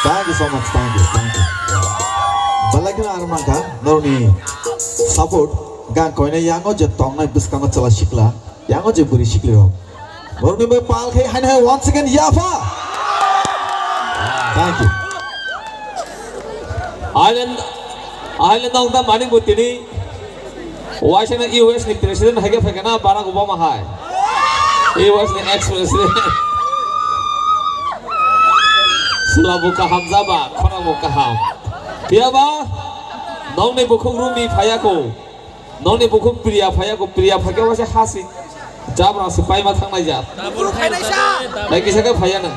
Thank you so much. Thank you. Balagna armangka norni support gan koine yango je tongnai biskanga chala shikla yango je buri shikliro norni me pal khai haina once again yafa. Thank you. Island nong da mani butini Washington US ni president hage phagana Barack Obama hai. He was the ex-president. Selabu kaham zaba, khona mo kaham. Piaba, nong ne bukhung rumi phayako, nong ne bukhung priya phage wase hasi. Jabra sipai ma thang na ja. Lagi saka phayana.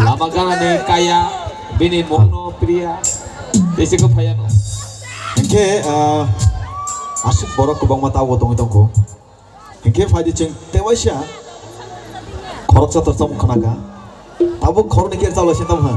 Lama gana ne kaya, bini mono priya. Desi ko phayano. Engke asik borok ko bang mata wotong itongko. Engke phaydi cheng tewasya. Khorok sa tarsam khana ka. Tabuk khor ne ker chawla sitam ha.